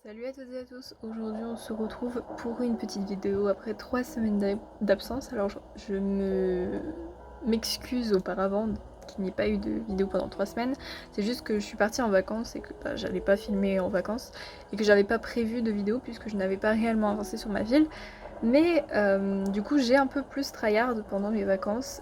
Salut à toutes et à tous, aujourd'hui on se retrouve pour une petite vidéo après 3 semaines d'absence. Alors m'excuse auparavant qu'il n'y ait pas eu de vidéo pendant 3 semaines. C'est juste que je suis partie en vacances et que j'allais pas filmer en vacances et que j'avais pas prévu de vidéo puisque je n'avais pas réellement avancé sur ma ville. Mais du coup j'ai un peu plus tryhard pendant mes vacances.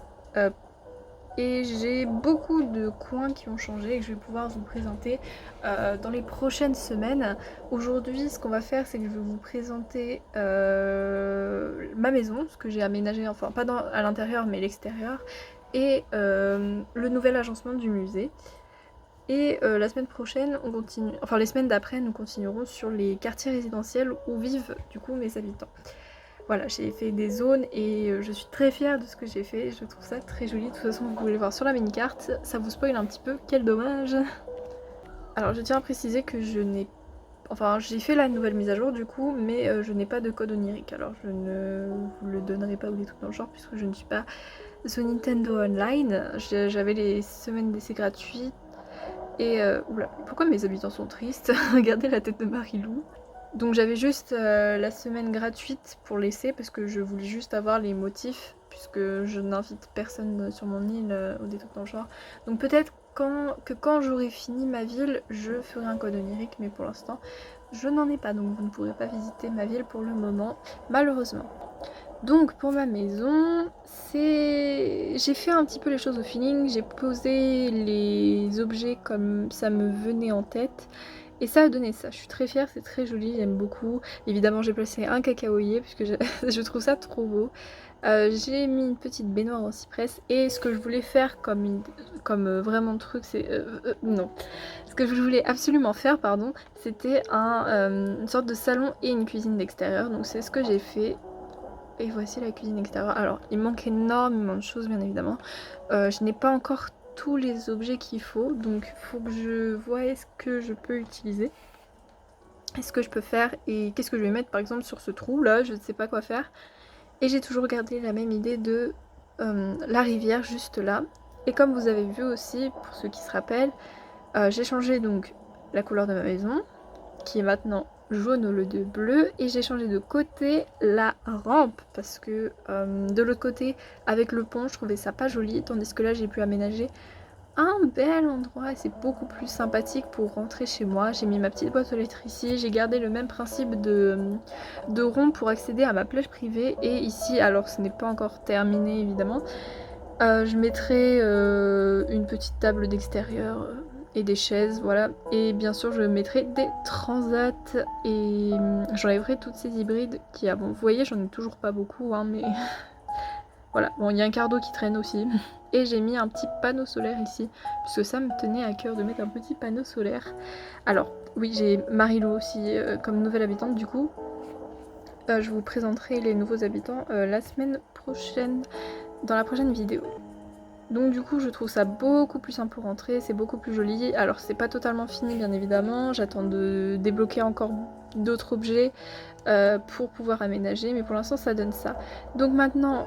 Et j'ai beaucoup de coins qui ont changé et que je vais pouvoir vous présenter dans les prochaines semaines. Aujourd'hui, ce qu'on va faire, c'est que je vais vous présenter ma maison, ce que j'ai aménagé, enfin pas à l'intérieur mais l'extérieur, et le nouvel agencement du musée. Et la semaine prochaine, on continue, enfin les semaines d'après, nous continuerons sur les quartiers résidentiels où vivent du coup mes habitants. Voilà, j'ai fait des zones et je suis très fière de ce que j'ai fait, je trouve ça très joli. De toute façon, vous pouvez le voir sur la mini-carte, ça vous spoil un petit peu, quel dommage. Alors je tiens à préciser que je n'ai... Enfin, j'ai fait la nouvelle mise à jour du coup, mais je n'ai pas de code onirique. Alors je ne vous le donnerai pas ou des trucs dans le genre, puisque je ne suis pas sur Nintendo Online. J'avais les semaines d'essai gratuits. Et oula, pourquoi mes habitants sont tristes? Regardez la tête de Marilou. Donc j'avais juste la semaine gratuite pour l'essai parce que je voulais juste avoir les motifs puisque je n'invite personne sur mon île au détour dans le genre. Donc peut-être quand j'aurai fini ma ville, je ferai un code onirique, mais pour l'instant je n'en ai pas, donc vous ne pourrez pas visiter ma ville pour le moment, malheureusement. Donc pour ma maison, j'ai fait un petit peu les choses au feeling, j'ai posé les objets comme ça me venait en tête. Et ça a donné ça, je suis très fière, c'est très joli, j'aime beaucoup. Évidemment j'ai placé un cacaoyer puisque je trouve ça trop beau. J'ai mis une petite baignoire en cypress et ce que je voulais faire comme vraiment truc, c'est... non. Ce que je voulais absolument faire, pardon, c'était une sorte de salon et une cuisine d'extérieur. Donc c'est ce que j'ai fait. Et voici la cuisine extérieure. Alors il manque énormément de choses bien évidemment. Je n'ai pas encore tous les objets qu'il faut, donc il faut que je voie ce que je peux utiliser, ce que je peux faire et qu'est-ce que je vais mettre par exemple sur ce trou là, je ne sais pas quoi faire. Et j'ai toujours gardé la même idée de la rivière juste là. Et comme vous avez vu aussi, pour ceux qui se rappellent, j'ai changé donc la couleur de ma maison, qui est maintenant jaune au lieu de bleu, et j'ai changé de côté la rampe parce que de l'autre côté avec le pont je trouvais ça pas joli, tandis que là j'ai pu aménager un bel endroit et c'est beaucoup plus sympathique pour rentrer chez moi. J'ai mis ma petite boîte aux lettres ici, j'ai gardé le même principe de rond pour accéder à ma plage privée, et ici, alors ce n'est pas encore terminé évidemment, je mettrai une petite table d'extérieur et des chaises, voilà. Et bien sûr, je mettrai des transats et j'enlèverai toutes ces hybrides qui, bon, vous voyez, j'en ai toujours pas beaucoup, hein, mais voilà. Bon, il y a un quart d'eau qui traîne aussi. Et j'ai mis un petit panneau solaire ici, puisque ça me tenait à cœur de mettre un petit panneau solaire. Alors, oui, j'ai Marilou aussi comme nouvelle habitante, du coup. Je vous présenterai les nouveaux habitants la semaine prochaine, dans la prochaine vidéo. Donc du coup je trouve ça beaucoup plus simple pour rentrer, c'est beaucoup plus joli. Alors c'est pas totalement fini bien évidemment, j'attends de débloquer encore d'autres objets pour pouvoir aménager, mais pour l'instant ça donne ça. Donc maintenant,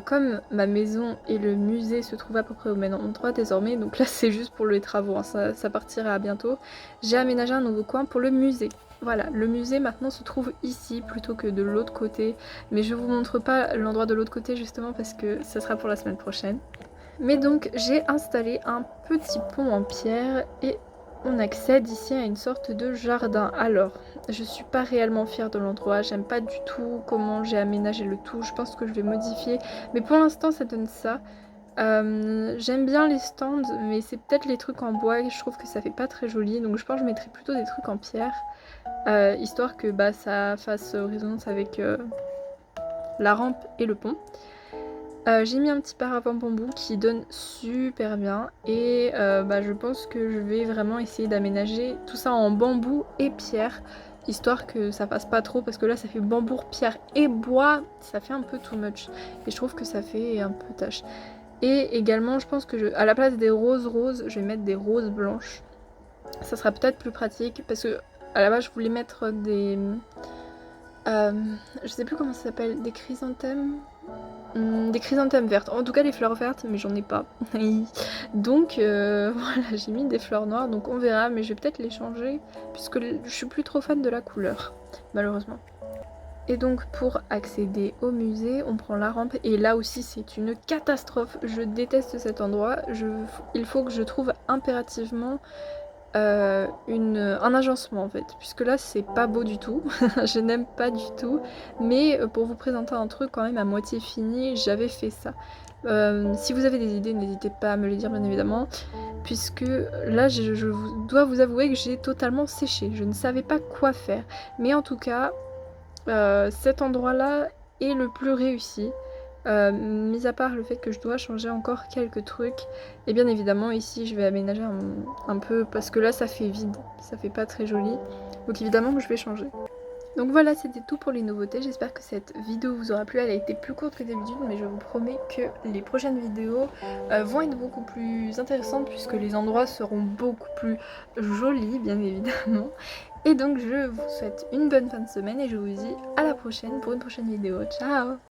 comme ma maison et le musée se trouvent à peu près au même endroit désormais, donc là c'est juste pour les travaux, hein, ça partira bientôt, j'ai aménagé un nouveau coin pour le musée. Voilà, le musée maintenant se trouve ici plutôt que de l'autre côté, mais je vous montre pas l'endroit de l'autre côté justement parce que ça sera pour la semaine prochaine. Mais donc j'ai installé un petit pont en pierre et on accède ici à une sorte de jardin. Alors, je suis pas réellement fière de l'endroit, j'aime pas du tout comment j'ai aménagé le tout, je pense que je vais modifier, mais pour l'instant ça donne ça. J'aime bien les stands, mais c'est peut-être les trucs en bois et je trouve que ça fait pas très joli, donc je pense que je mettrai plutôt des trucs en pierre, histoire que ça fasse résonance avec la rampe et le pont. J'ai mis un petit paravent bambou qui donne super bien et je pense que je vais vraiment essayer d'aménager tout ça en bambou et pierre, histoire que ça fasse pas trop, parce que là ça fait bambou, pierre et bois, ça fait un peu too much et je trouve que ça fait un peu tâche. Et également je pense que à la place des roses, je vais mettre des roses blanches, ça sera peut-être plus pratique parce que à la base je voulais mettre des je sais plus comment ça s'appelle, des chrysanthèmes. Des chrysanthèmes vertes, en tout cas les fleurs vertes, mais j'en ai pas. Donc voilà, j'ai mis des fleurs noires, donc on verra, mais je vais peut-être les changer puisque je suis plus trop fan de la couleur, malheureusement. Et donc pour accéder au musée, on prend la rampe et là aussi c'est une catastrophe. Je déteste cet endroit. Il faut que je trouve impérativement un agencement en fait, puisque là c'est pas beau du tout. Je n'aime pas du tout. Mais pour vous présenter un truc quand même à moitié fini, j'avais fait ça. Si vous avez des idées, n'hésitez pas à me les dire bien évidemment, puisque là je dois vous avouer que j'ai totalement séché. Je ne savais pas quoi faire. Mais en tout cas, cet endroit-là est le plus réussi. Mis à part le fait que je dois changer encore quelques trucs. Et bien évidemment ici je vais aménager un peu parce que là ça fait vide, ça fait pas très joli. Donc évidemment que je vais changer. Donc voilà, c'était tout pour les nouveautés. J'espère que cette vidéo vous aura plu. Elle a été plus courte que d'habitude, mais je vous promets que les prochaines vidéos vont être beaucoup plus intéressantes puisque les endroits seront beaucoup plus jolis, bien évidemment. Et donc je vous souhaite une bonne fin de semaine et je vous dis à la prochaine pour une prochaine vidéo. Ciao!